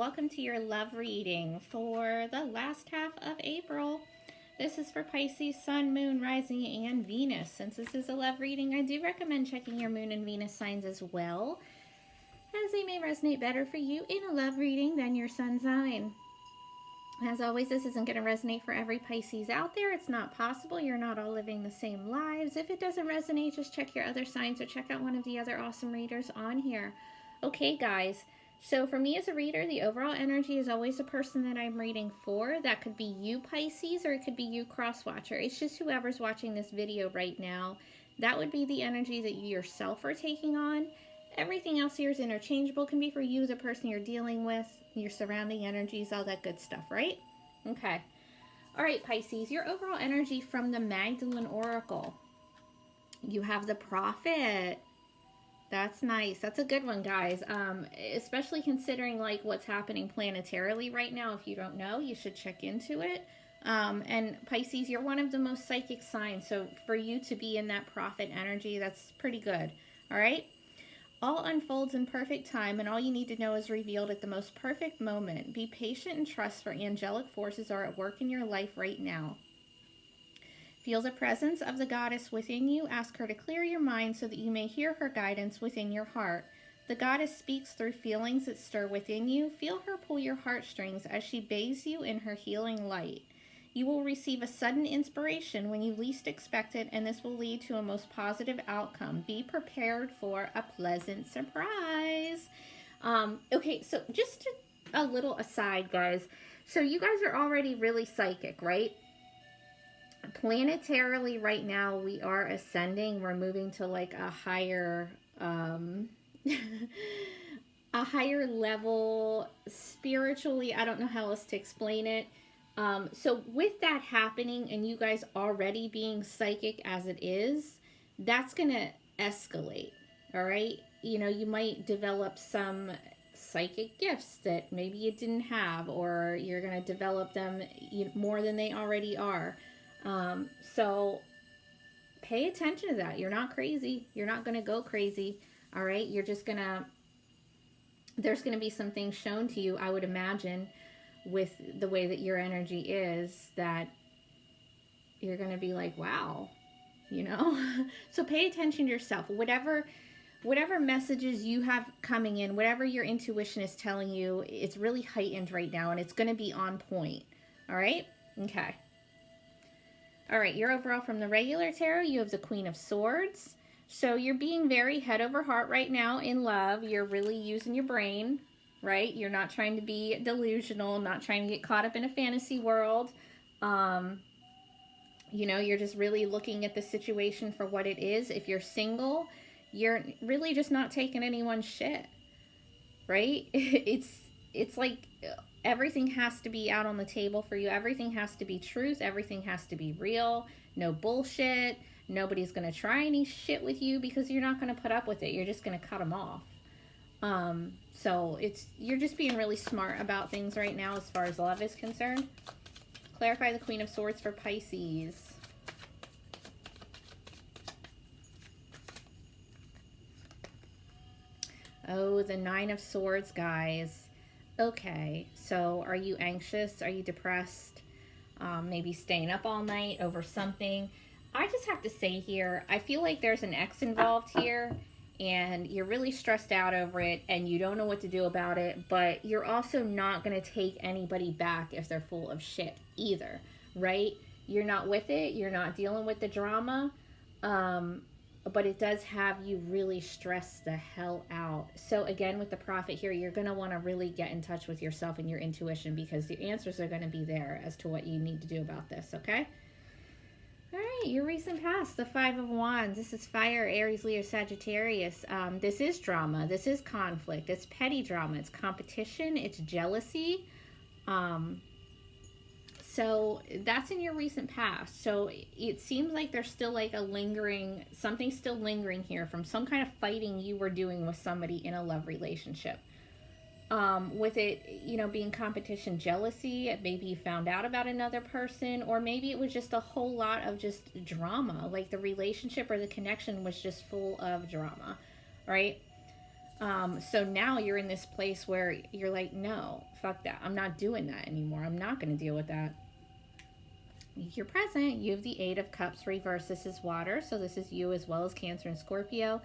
welcome to your love reading for the last half of April. This is for Pisces, Sun, Moon, Rising, and Venus. Since this is a love reading, I do recommend checking your Moon and Venus signs as well, as they may resonate better for you in a love reading than your Sun sign. As always, this isn't going to resonate for every Pisces out there. It's not possible. You're not all living the same lives. If it doesn't resonate, just check your other signs or check out one of the other awesome readers on here. Okay, guys. So for me as a reader, the overall energy is always the person that I'm reading for. That could be you, Pisces, or it could be you, cross-watcher. It's just whoever's watching this video right now. That would be the energy that you yourself are taking on. Everything else here is interchangeable. It can be for you, the person you're dealing with, your surrounding energies, all that good stuff, right? Okay. All right, Pisces, your overall energy from the Magdalene Oracle. You have the Prophet. That's nice. That's a good one, guys. Especially considering like what's happening planetarily right now. If you don't know, you should check into it. And Pisces, you're one of the most psychic signs. So for you to be in that Prophet energy, that's pretty good. All right. All unfolds in perfect time, and all you need to know is revealed at the most perfect moment. Be patient and trust, for angelic forces are at work in your life right now. Feel the presence of the goddess within you. Ask her to clear your mind so that you may hear her guidance within your heart. The goddess speaks through feelings that stir within you. Feel her pull your heartstrings as she bathes you in her healing light. You will receive a sudden inspiration when you least expect it, and this will lead to a most positive outcome. Be prepared for a pleasant surprise. Okay, so just a little aside, guys. So you guys are already really psychic, right? Planetarily right now we are ascending. We're moving to like a higher a higher level spiritually. I don't know how else to explain it. So with that happening and you guys already being psychic as it is, that's gonna escalate. All right, you know, you might develop some psychic gifts that maybe you didn't have, or you're gonna develop them more than they already are. So pay attention to that. You're not crazy. You're not going to go crazy. All right. You're just going to, there's going to be some things shown to you, I would imagine, with the way that your energy is, that you're going to be like, wow, you know, so pay attention to yourself. Whatever messages you have coming in, whatever your intuition is telling you, it's really heightened right now, and it's going to be on point. All right. Okay. All right, you're overall from the regular tarot. You have the Queen of Swords. So you're being very head over heart right now in love. You're really using your brain, right? You're not trying to be delusional, not trying to get caught up in a fantasy world. You know, you're just really looking at the situation for what it is. If you're single, you're really just not taking anyone's shit, right? It's like everything has to be out on the table for you. Everything has to be truth. Everything has to be real. No bullshit. Nobody's going to try any shit with you because you're not going to put up with it. You're just going to cut them off. So you're just being really smart about things right now as far as love is concerned. Clarify the Queen of Swords for Pisces. Oh, the Nine of Swords, guys. Okay, so are you anxious? Are you depressed? Maybe staying up all night over something? I just have to say here, I feel like there's an ex involved here, and you're really stressed out over it, and you don't know what to do about it, but you're also not going to take anybody back if they're full of shit either, right? You're not with it. You're not dealing with the drama. But it does have you really stressed the hell out. So again, with the Prophet here, you're going to want to really get in touch with yourself and your intuition, because the answers are going to be there as to what you need to do about this, okay? All right, your recent past, the Five of Wands. This is fire, Aries, Leo, Sagittarius. This is drama. This is conflict. It's petty drama. It's competition. It's jealousy. So that's in your recent past. So it seems like there's still like a lingering, something still lingering here from some kind of fighting you were doing with somebody in a love relationship. With it, you know, being competition, jealousy, maybe you found out about another person, or maybe it was just a whole lot of just drama. Like the relationship or the connection was just full of drama, right? So now you're in this place where you're like, no, fuck that. I'm not doing that anymore. I'm not going to deal with that. You're present. You have the Eight of Cups reversed. This is water, so this is you as well as Cancer and Scorpio.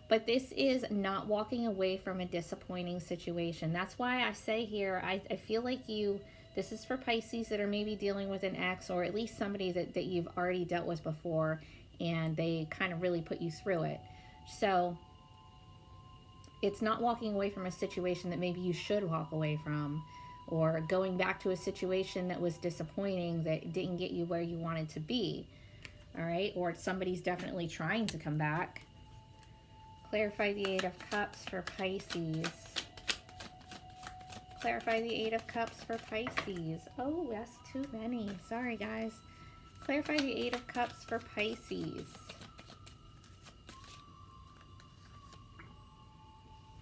But this is not walking away from a disappointing situation. That's why I say here, I feel like this is for Pisces that are maybe dealing with an ex, or at least somebody that you've already dealt with before, and they kind of really put you through it. So it's not walking away from a situation that maybe you should walk away from, or going back to a situation that was disappointing, that didn't get you where you wanted to be. All right, or somebody's definitely trying to come back. Clarify the Eight of Cups for Pisces. Clarify the Eight of Cups for Pisces. Oh, that's too many. Sorry, guys. Clarify the Eight of Cups for Pisces.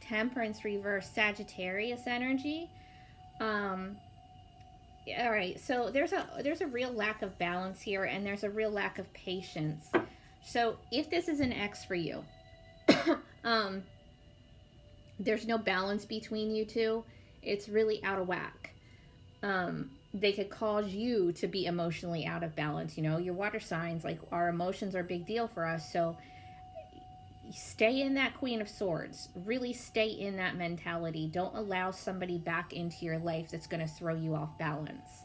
Temperance reverse, Sagittarius energy. All right, so there's a real lack of balance here, and there's a real lack of patience. So if this is an ex for you, there's no balance between you two. It's really out of whack. They could cause you to be emotionally out of balance. You know, your water signs, like, our emotions are a big deal for us. So stay in that Queen of Swords. Really stay in that mentality. Don't allow somebody back into your life that's going to throw you off balance.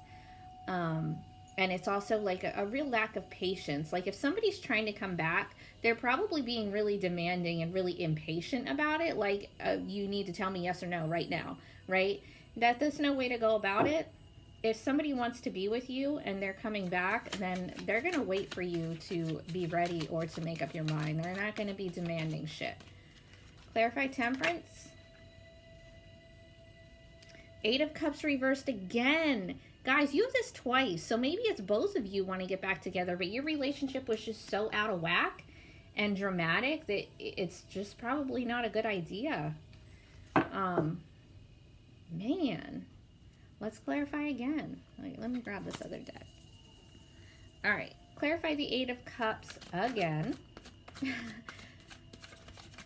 And it's also like a real lack of patience. Like, if somebody's trying to come back, they're probably being really demanding and really impatient about it. Like, you need to tell me yes or no right now, right? There's no way to go about it. If somebody wants to be with you and they're coming back, then they're going to wait for you to be ready or to make up your mind. They're not going to be demanding shit. Clarify Temperance. Eight of Cups reversed again. Guys, you have this twice, so maybe it's both of you want to get back together, but your relationship was just so out of whack and dramatic that it's just probably not a good idea. Man, let's clarify again. Let me grab this other deck. All right, clarify the Eight of Cups again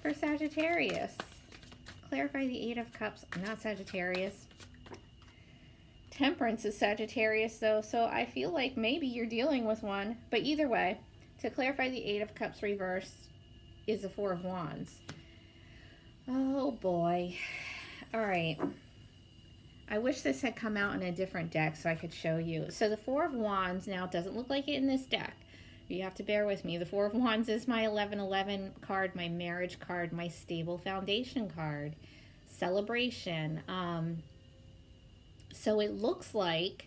for Sagittarius. Clarify the Eight of Cups, not Sagittarius. Temperance is Sagittarius, though, so I feel like maybe you're dealing with one. But either way, to clarify the Eight of Cups reversed is the Four of Wands. Oh, boy. All right. I wish this had come out in a different deck so I could show you. So the Four of Wands, now, it doesn't look like it in this deck. You have to bear with me. The Four of Wands is my 1111 card, my marriage card, my stable foundation card. Celebration. So it looks like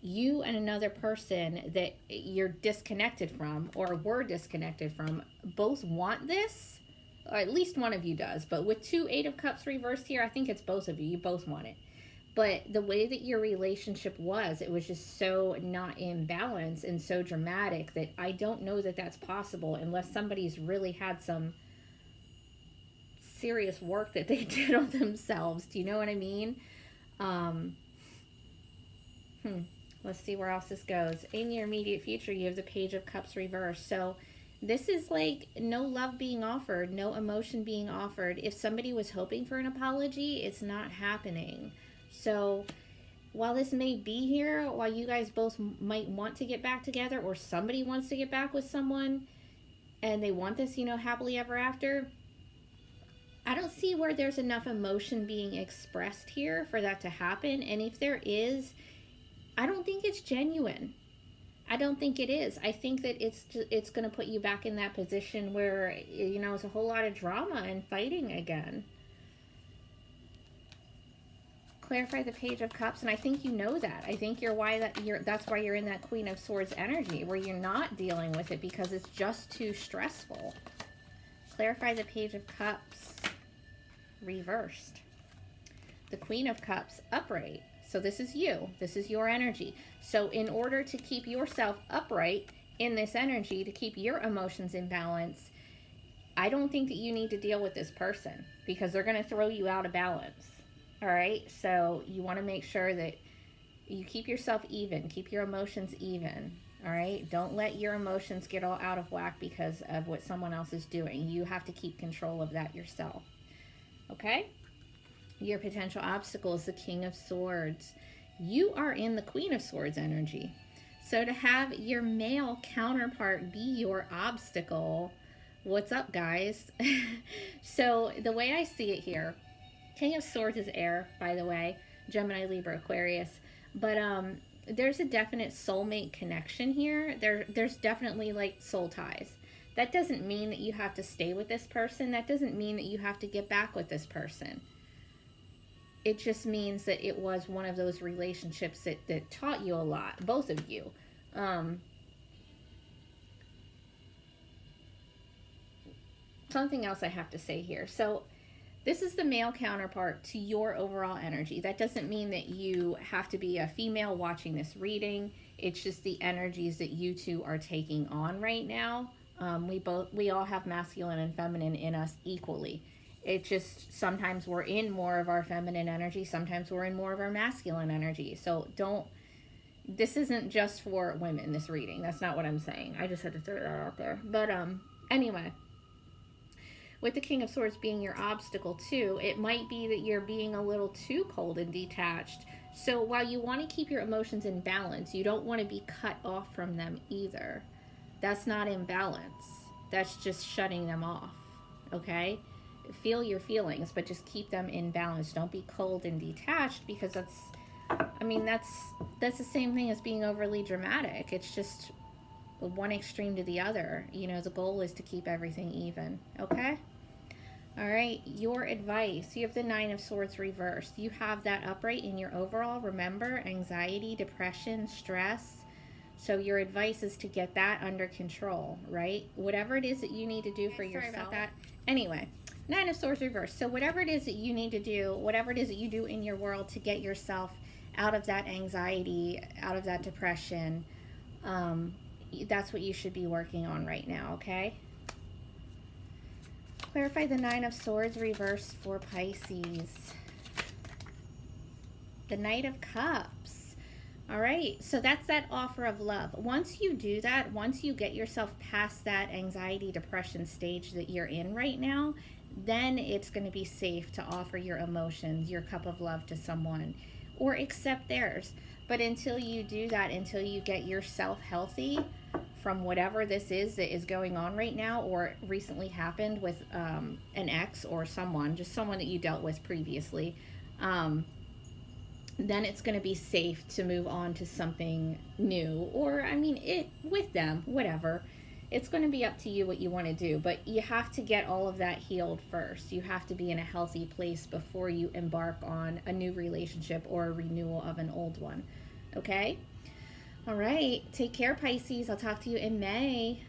you and another person that you're disconnected from, or were disconnected from, both want this, or at least one of you does. But with two Eight of Cups reversed here, I think it's both of you. You both want it. But the way that your relationship was, it was just so not in balance and so dramatic that I don't know that that's possible unless somebody's really had some serious work that they did on themselves. Do you know what I mean? Let's see where else this goes. In your immediate future, you have the Page of Cups reversed. So this is like no love being offered, no emotion being offered. If somebody was hoping for an apology, it's not happening. So while this may be here, while you guys both might want to get back together, or somebody wants to get back with someone and they want this, you know, happily ever after, I don't see where there's enough emotion being expressed here for that to happen. And if there is, I don't think it's genuine. I don't think it is. I think that it's going to put you back in that position where, you know, it's a whole lot of drama and fighting again. Clarify the Page of Cups, and I think you know that. I think that's why you're in that Queen of Swords energy, where you're not dealing with it because it's just too stressful. Clarify the Page of Cups reversed. The Queen of Cups upright. So this is you. This is your energy. So in order to keep yourself upright in this energy, to keep your emotions in balance, I don't think that you need to deal with this person because they're going to throw you out of balance. All right? So you want to make sure that you keep yourself even. Keep your emotions even. All right? Don't let your emotions get all out of whack because of what someone else is doing. You have to keep control of that yourself. okay? Your potential obstacle is the King of Swords. You are in the Queen of Swords energy. So to have your male counterpart be your obstacle, what's up, guys? So the way I see it here, King of Swords is air, by the way, Gemini, Libra, Aquarius. But there's a definite soulmate connection here. There's definitely like soul ties. That doesn't mean that you have to stay with this person. That doesn't mean that you have to get back with this person. It just means that it was one of those relationships that taught you a lot, both of you. Something else I have to say here. So this is the male counterpart to your overall energy. That doesn't mean that you have to be a female watching this reading. It's just the energies that you two are taking on right now. We all have masculine and feminine in us equally. It just, sometimes we're in more of our feminine energy, sometimes we're in more of our masculine energy. So this isn't just for women, this reading. That's not what I'm saying. I just had to throw that out there. But anyway, with the King of Swords being your obstacle too, it might be that you're being a little too cold and detached. So while you want to keep your emotions in balance, you don't want to be cut off from them either. That's not imbalance. That's just shutting them off, okay? Feel your feelings, but just keep them in balance. Don't be cold and detached, because that's the same thing as being overly dramatic. It's just one extreme to the other. You know, the goal is to keep everything even, okay? All right, your advice. You have the Nine of Swords reversed. You have that upright in your overall. Remember, anxiety, depression, stress. So your advice is to get that under control, right? Whatever it is that you need to do for yourself. Sorry about that. Anyway, Nine of Swords reversed. So whatever it is that you need to do, whatever it is that you do in your world to get yourself out of that anxiety, out of that depression, that's what you should be working on right now, okay? Clarify the Nine of Swords reversed for Pisces. The Knight of Cups. All right, so that's that offer of love. Once you do that, once you get yourself past that anxiety, depression stage that you're in right now, then it's going to be safe to offer your emotions, your cup of love to someone, or accept theirs. But until you do that, until you get yourself healthy from whatever this is that is going on right now or recently happened with an ex or someone, just someone that you dealt with previously, then it's going to be safe to move on to something new, or with them, whatever. It's going to be up to you what you want to do, but you have to get all of that healed first. You have to be in a healthy place before you embark on a new relationship or a renewal of an old one. Okay? All right. Take care, Pisces. I'll talk to you in May.